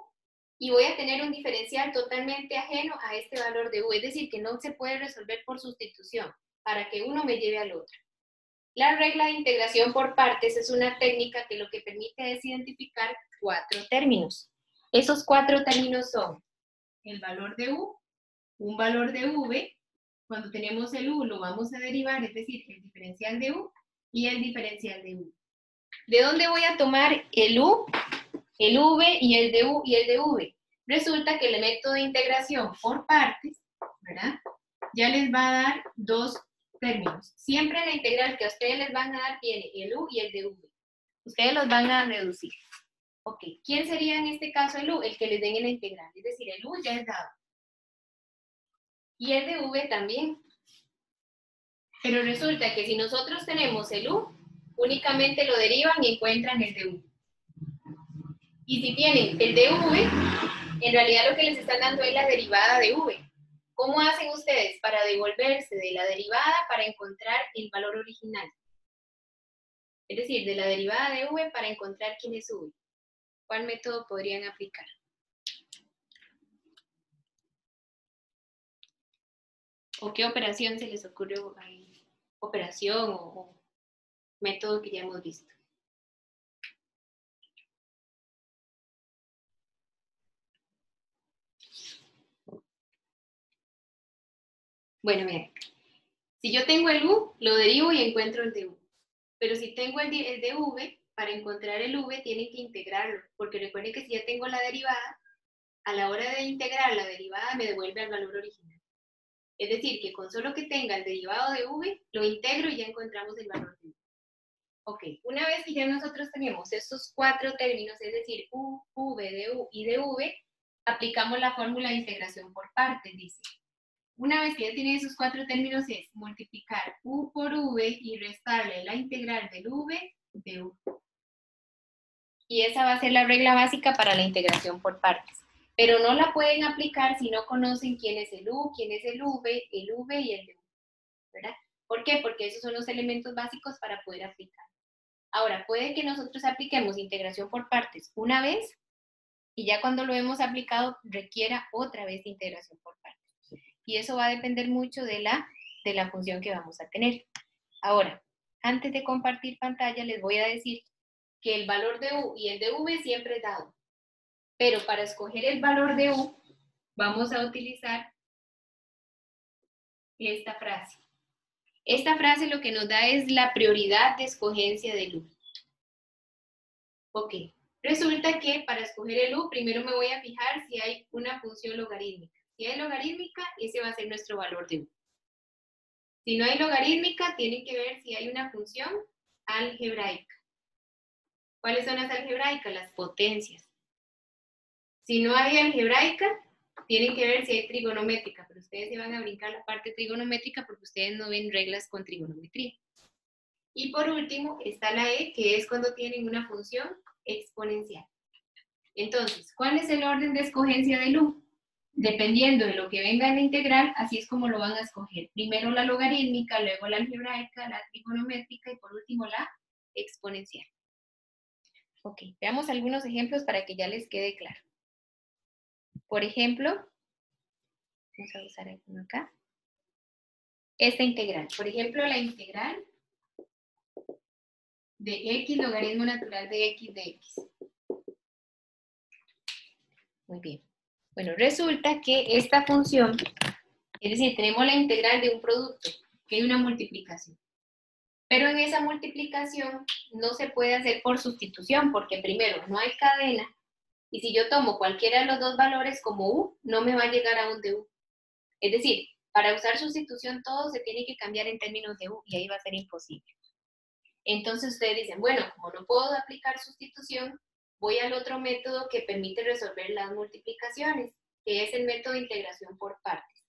y voy a tener un diferencial totalmente ajeno a este valor de u. Es decir, que no se puede resolver por sustitución para que uno me lleve al otro. La regla de integración por partes es una técnica que lo que permite es identificar 4 términos. Esos 4 términos son el valor de u, un valor de v, cuando tenemos el u lo vamos a derivar, es decir, el diferencial de u y el diferencial de u. ¿De dónde voy a tomar el u, el v y el de u y el de v? Resulta que el método de integración por partes, ¿verdad? Ya les va a dar dos términos. Siempre en la integral que a ustedes les van a dar tiene el u y el de v. Ustedes los van a reducir. Ok, ¿quién sería en este caso el u? El que les den en la integral. Es decir, el u ya es dado. Y el de v también. Pero resulta que si nosotros tenemos el u, únicamente lo derivan y encuentran el de u. Y si tienen el de v, en realidad lo que les están dando es la derivada de v. ¿Cómo hacen ustedes para devolverse de la derivada para encontrar el valor original? Es decir, de la derivada de v para encontrar quién es v. ¿Cuál método podrían aplicar? ¿O qué operación se les ocurrió ahí? Operación o método que ya hemos visto. Bueno, miren, si yo tengo el u, lo derivo y encuentro el de u. Pero si tengo el de v, para encontrar el v tienen que integrarlo, porque recuerden que si ya tengo la derivada, a la hora de integrar la derivada me devuelve al valor original. Es decir, que con solo que tenga el derivado de v, lo integro y ya encontramos el valor de v. Ok, una vez que ya nosotros tenemos estos cuatro términos, es decir, u, v, de u y de v, aplicamos la fórmula de integración por partes, dice. Una vez que ya tiene esos cuatro términos es multiplicar u por v y restarle la integral del v de u. Y esa va a ser la regla básica para la integración por partes. Pero no la pueden aplicar si no conocen quién es el u, quién es el v y el de u, ¿verdad? ¿Por qué? Porque esos son los elementos básicos para poder aplicar. Ahora, puede que nosotros apliquemos integración por partes una vez y ya cuando lo hemos aplicado requiera otra vez integración por partes. Y eso va a depender mucho de la función que vamos a tener. Ahora, antes de compartir pantalla les voy a decir que el valor de u y el de v siempre es dado. Pero para escoger el valor de u, vamos a utilizar esta frase. Esta frase lo que nos da es la prioridad de escogencia del u. Ok, resulta que para escoger el u, primero me voy a fijar si hay una función logarítmica. Si hay logarítmica, ese va a ser nuestro valor de u. Si no hay logarítmica, tienen que ver si hay una función algebraica. ¿Cuáles son las algebraicas? Las potencias. Si no hay algebraica, tienen que ver si hay trigonométrica, pero ustedes se van a brincar la parte trigonométrica porque ustedes no ven reglas con trigonometría. Y por último está la e, que es cuando tienen una función exponencial. Entonces, ¿cuál es el orden de escogencia del u? Dependiendo de lo que venga en la integral, así es como lo van a escoger. Primero la logarítmica, luego la algebraica, la trigonométrica y por último la exponencial. Ok, veamos algunos ejemplos para que ya les quede claro. Por ejemplo, vamos a usar uno acá. Esta integral. Por ejemplo, la integral de x logaritmo natural de x. Muy bien. Bueno, resulta que esta función, es decir, tenemos la integral de un producto, que es una multiplicación. Pero en esa multiplicación no se puede hacer por sustitución, porque primero no hay cadena, y si yo tomo cualquiera de los dos valores como u, no me va a llegar a un de u. Es decir, para usar sustitución todo se tiene que cambiar en términos de u, y ahí va a ser imposible. Entonces ustedes dicen, bueno, como no puedo aplicar sustitución, voy al otro método que permite resolver las multiplicaciones, que es el método de integración por partes.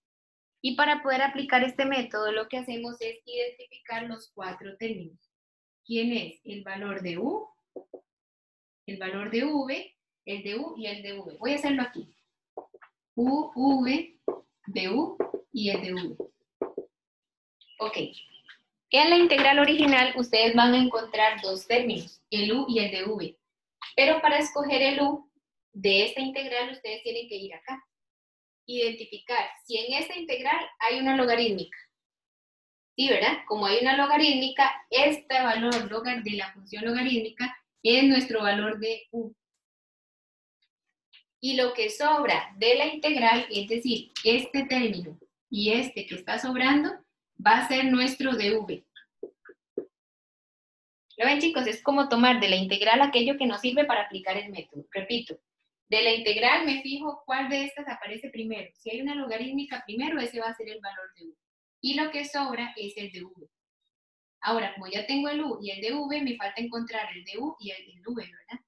Y para poder aplicar este método, lo que hacemos es identificar los cuatro términos. ¿Quién es? El valor de u, el valor de v, el de u y el de v. Voy a hacerlo aquí. U, v, de u y el de v. Ok. En la integral original ustedes van a encontrar dos términos, el u y el de v. Pero para escoger el u de esta integral ustedes tienen que ir acá. Identificar si en esta integral hay una logarítmica. Sí, ¿verdad? Como hay una logarítmica, este valor de la función logarítmica es nuestro valor de u. Y lo que sobra de la integral, es decir, este término y este que está sobrando, va a ser nuestro dv. ¿Lo ven, chicos? Es como tomar de la integral aquello que nos sirve para aplicar el método. Repito, de la integral me fijo cuál de estas aparece primero. Si hay una logarítmica primero, ese va a ser el valor de u. Y lo que sobra es el de v. Ahora, como ya tengo el u y el de v, me falta encontrar el de u y el de v, ¿verdad?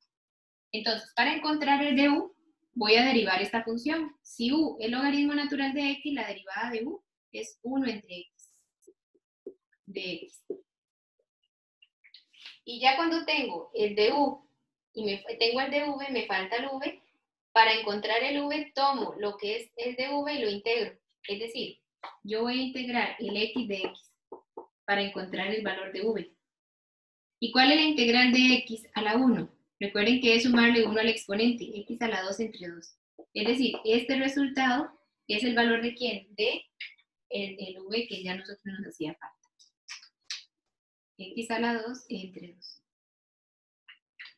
Entonces, para encontrar el de u, voy a derivar esta función. Si u es logaritmo natural de x, la derivada de u es 1 entre x de x. Y ya cuando tengo el de u y tengo el de v, me falta el v. Para encontrar el v, tomo lo que es el de v y lo integro. Es decir, yo voy a integrar el x de x para encontrar el valor de v. ¿Y cuál es la integral de x a la 1? Recuerden que es sumarle 1 al exponente, x a la 2 entre 2. Es decir, este resultado es el valor de ¿quién? De el v que ya nosotros nos hacía falta. X a la 2 entre 2.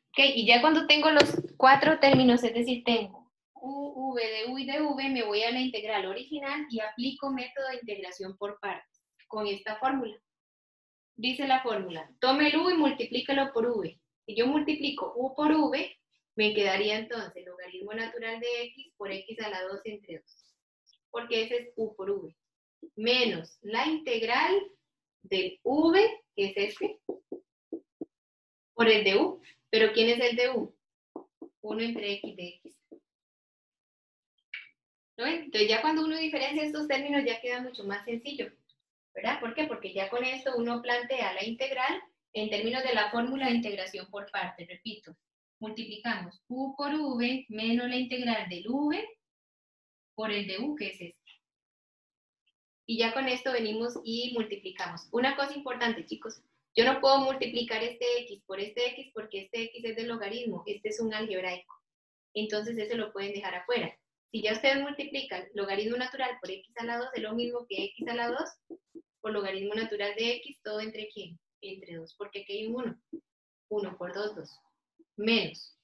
Ok, y ya cuando tengo los 4 términos, es decir, tengo u, v de u y de v, me voy a la integral original y aplico método de integración por partes con esta fórmula. Dice la fórmula, tome el u y multiplícalo por v. Si yo multiplico u por v, me quedaría entonces logaritmo natural de x por x a la 2 entre 2. Porque ese es u por v. Menos la integral del v, que es este, por el de u. ¿Pero quién es el de u? 1 entre x de x. ¿No ven? Entonces ya cuando uno diferencia estos términos ya queda mucho más sencillo. ¿Verdad? ¿Por qué? Porque ya con esto uno plantea la integral en términos de la fórmula de integración por partes. Repito, multiplicamos u por v menos la integral del v por el de u, que es este. Y ya con esto venimos y multiplicamos. Una cosa importante, chicos, yo no puedo multiplicar este x por este x porque este x es del logaritmo, este es un algebraico. Entonces ese lo pueden dejar afuera. Si ya ustedes multiplican logaritmo natural por x a la 2, es lo mismo que x a la 2 por logaritmo natural de x, todo entre ¿quién? Entre 2, porque aquí hay un 1. 1 por 2, 2. Menos.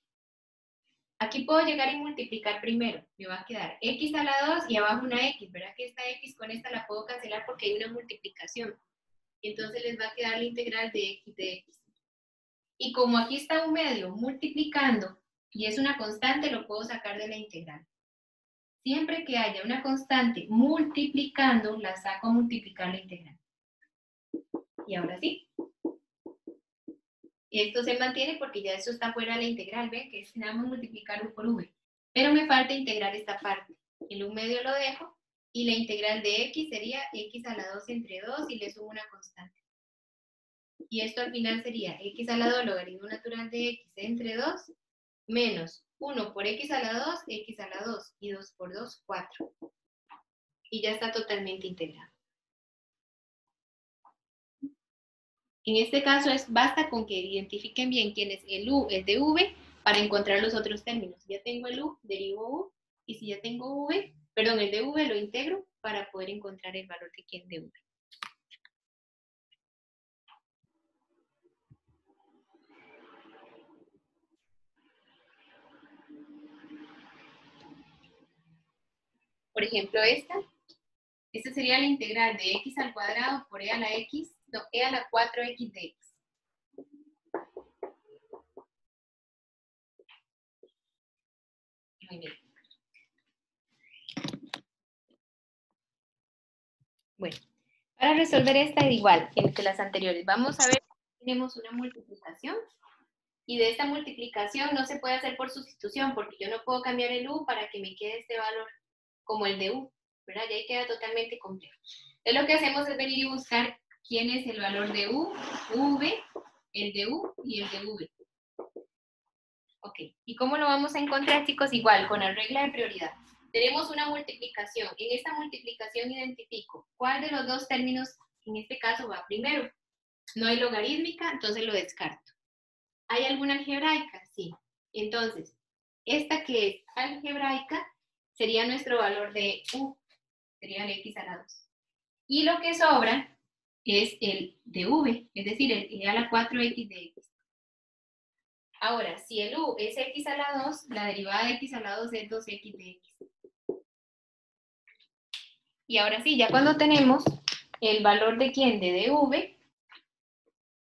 Aquí puedo llegar y multiplicar primero. Me va a quedar x a la 2 y abajo una x. ¿Verdad que esta x con esta la puedo cancelar porque hay una multiplicación? Entonces les va a quedar la integral de x de x. Y como aquí está un medio multiplicando y es una constante, lo puedo sacar de la integral. Siempre que haya una constante multiplicando, la saco a multiplicar la integral. Y ahora sí. Esto se mantiene porque ya eso está fuera de la integral, ¿ven? Que es nada más multiplicar u por v. Pero me falta integrar esta parte. El u medio lo dejo y la integral de x sería x a la 2 entre 2 y le sumo una constante. Y esto al final sería x a la 2 logaritmo natural de x entre 2 menos 1 por x a la 2, x a la 2 y 2 por 2, 4. Y ya está totalmente integrado. En este caso basta con que identifiquen bien quién es el u, el de v, para encontrar los otros términos. Si ya tengo el u, derivo u, y si ya tengo v, perdón, el de v lo integro para poder encontrar el valor de quién de v. Por ejemplo, esta sería la integral de x al cuadrado por e a la x, no, e a la 4x de x. Muy bien. Bueno, para resolver esta igual que las anteriores, vamos a ver que tenemos una multiplicación. Y de esta multiplicación no se puede hacer por sustitución, porque yo no puedo cambiar el u para que me quede este valor como el de u, ¿verdad? Ya ahí queda totalmente complejo. Entonces lo que hacemos es venir y buscar quién es el valor de u, v, el de u y el de v. Ok, ¿y cómo lo vamos a encontrar, chicos? Igual, con la regla de prioridad. Tenemos una multiplicación. En esta multiplicación identifico cuál de los dos términos, en este caso, va primero. No hay logarítmica, entonces lo descarto. ¿Hay alguna algebraica? Sí. Entonces, esta que es algebraica sería nuestro valor de u, sería el x a la 2. Y lo que sobra es el de v, es decir, el e a la 4x de x. Ahora, si el u es x a la 2, la derivada de x a la 2 es 2x de x. Y ahora sí, ya cuando tenemos el valor de quién de dv,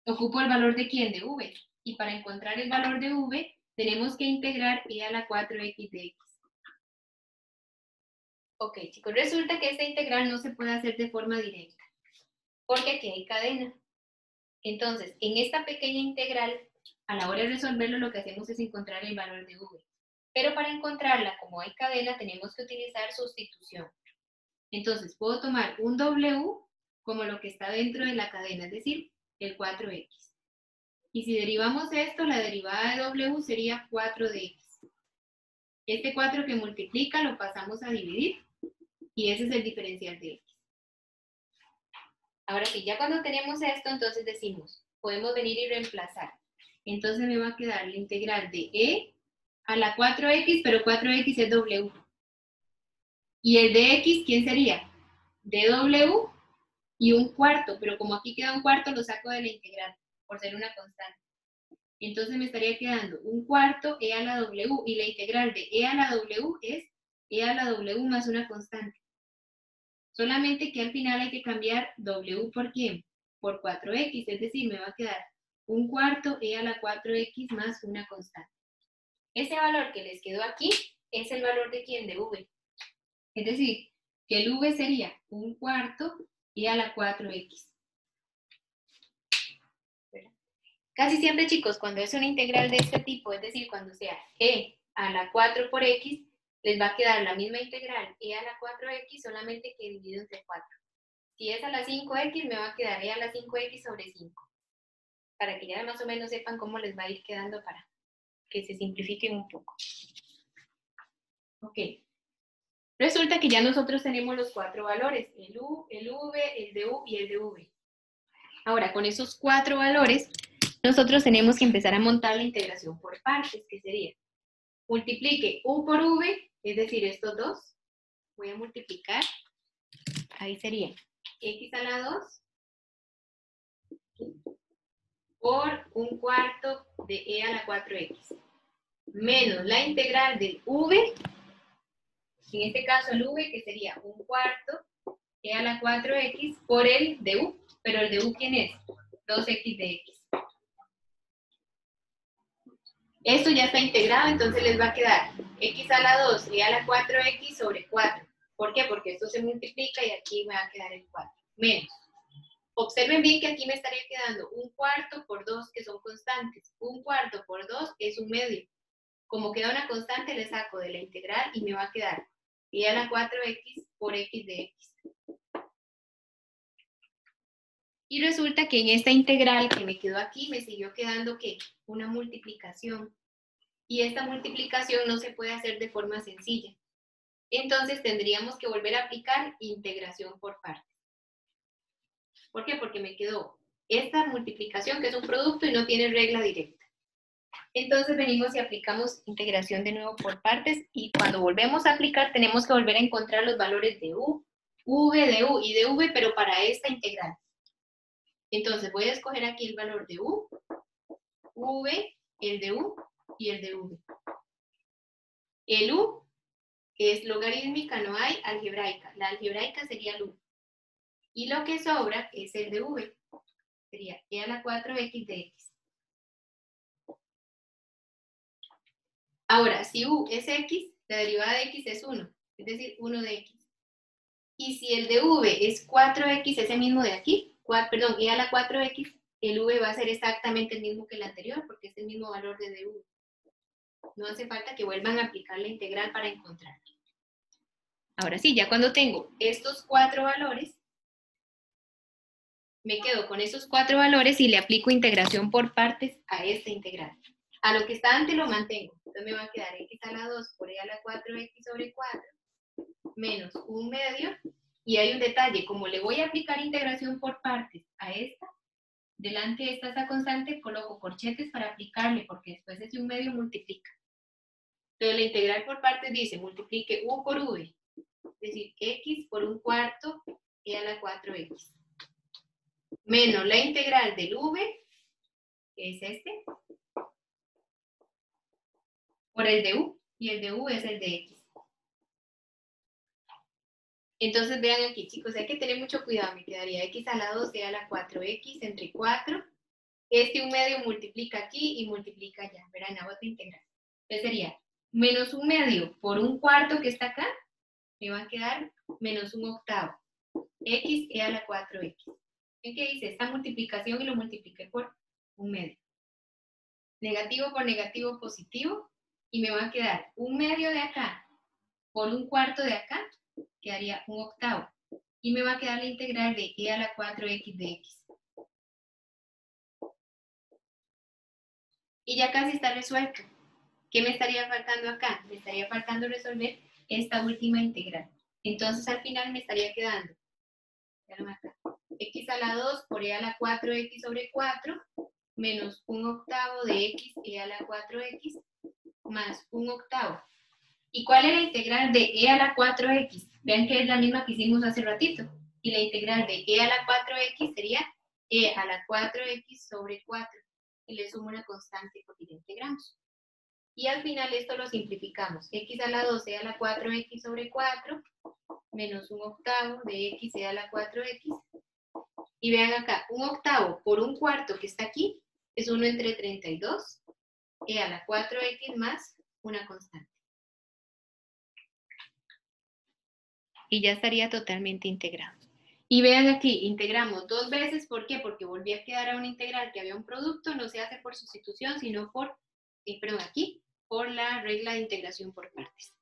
ocupo el valor de quién de v. Y para encontrar el valor de v, tenemos que integrar e a la 4x de x. Ok, chicos, resulta que esta integral no se puede hacer de forma directa, porque aquí hay cadena. Entonces, en esta pequeña integral, a la hora de resolverlo, lo que hacemos es encontrar el valor de v. Pero para encontrarla, como hay cadena, tenemos que utilizar sustitución. Entonces, puedo tomar un w como lo que está dentro de la cadena, es decir, el 4x. Y si derivamos esto, la derivada de w sería 4 de x. Este 4 que multiplica lo pasamos a dividir, y ese es el diferencial de x. Ahora sí, ya cuando tenemos esto, entonces decimos, podemos venir y reemplazar. Entonces me va a quedar la integral de e a la 4x, pero 4x es w. Y el de x, ¿quién sería? dw y un cuarto, pero como aquí queda un cuarto, lo saco de la integral, por ser una constante. Entonces me estaría quedando un cuarto e a la w, y la integral de e a la w es e a la w más una constante. Solamente que al final hay que cambiar w por quién, por 4x, es decir, me va a quedar un cuarto e a la 4x más una constante. Ese valor que les quedó aquí es el valor de quién, de v. Es decir, que el v sería un cuarto e a la 4x. Casi siempre, chicos, cuando es una integral de este tipo, es decir, cuando sea e a la 4 por x, les va a quedar la misma integral e a la 4x, solamente que dividido entre 4. Si es a la 5x, me va a quedar e a la 5x sobre 5. Para que ya más o menos sepan cómo les va a ir quedando para que se simplifiquen un poco. Ok. Resulta que ya nosotros tenemos los 4 valores, el u, el v, el du y el dv. Ahora, con esos 4 valores, nosotros tenemos que empezar a montar la integración por partes, que sería, multiplique u por v, es decir, estos dos, voy a multiplicar, ahí sería x a la 2 por un cuarto de e a la 4x, menos la integral del v, en este caso el v, que sería un cuarto e a la 4x por el du, pero el du, ¿quién es? 2x de x. Esto ya está integrado, entonces les va a quedar x a la 2 e a la 4x sobre 4. ¿Por qué? Porque esto se multiplica y aquí me va a quedar el 4. Menos. Observen bien que aquí me estaría quedando un cuarto por 2, que son constantes. Un cuarto por 2 es un medio. Como queda una constante, le saco de la integral y me va a quedar e a la 4x por x de x. Y resulta que en esta integral que me quedó aquí, me siguió quedando, ¿qué? Una multiplicación. Y esta multiplicación no se puede hacer de forma sencilla. Entonces tendríamos que volver a aplicar integración por partes. ¿Por qué? Porque me quedó esta multiplicación, que es un producto y no tiene regla directa. Entonces venimos y aplicamos integración de nuevo por partes, y cuando volvemos a aplicar tenemos que volver a encontrar los valores de u, v, de u y de v, pero para esta integral. Entonces voy a escoger aquí el valor de u, v, el de u y el de v. El u es logarítmica, no hay algebraica. La algebraica sería el u. Y lo que sobra es el de v. Sería e a la 4x de x. Ahora, si u es x, la derivada de x es 1. Es decir, 1 de x. Y si el de v es 4x, ese mismo de aquí, perdón, e a la 4x, el v va a ser exactamente el mismo que el anterior, porque es el mismo valor de dv. No hace falta que vuelvan a aplicar la integral para encontrarlo. Ahora sí, ya cuando tengo estos 4 valores, me quedo con esos 4 valores y le aplico integración por partes a esta integral. A lo que está antes lo mantengo. Entonces me va a quedar x a la 2 por e a la 4x sobre 4 menos un medio. Y hay un detalle, como le voy a aplicar integración por partes a esta, delante de esta constante coloco corchetes para aplicarle, porque después ese un medio multiplica. Entonces la integral por partes dice, multiplique u por v, es decir, x por un cuarto e a la 4x, menos la integral del v, que es este, por el de u, y el de u es el de x. Entonces vean aquí, chicos, hay que tener mucho cuidado. Me quedaría x a la 12 a la 4x entre 4. Este 1/2 multiplica aquí y multiplica allá. Verán, la otra integral. Entonces sería menos 1/2 por 1/4 que está acá, me va a quedar menos 1/8. X e a la 4x. ¿En qué dice? Esta multiplicación y lo multipliqué por 1/2. Negativo por negativo positivo. Y me va a quedar 1/2 de acá por 1/4 de acá, quedaría 1/8. Y me va a quedar la integral de e a la 4x de x. Y ya casi está resuelto. ¿Qué me estaría faltando acá? Me estaría faltando resolver esta última integral. Entonces al final me estaría quedando acá, x a la 2 por e a la 4x sobre 4 menos 1/8 de x e a la 4x más 1/8. ¿Y cuál es la integral de e a la 4x? Vean que es la misma que hicimos hace ratito. Y la integral de e a la 4x sería e a la 4x sobre 4. Y le sumo una constante porque ya integramos. Y al final esto lo simplificamos. X a la 12 a la 4x sobre 4 menos 1/8 de x e a la 4x. Y vean acá, 1/8 por 1/4 que está aquí es 1 entre 32 e a la 4x más una constante. Y ya estaría totalmente integrado. Y vean aquí, integramos 2 veces. ¿Por qué? Porque volví a quedar a una integral que había un producto. No se hace por sustitución, sino por, perdón, aquí, por la regla de integración por partes.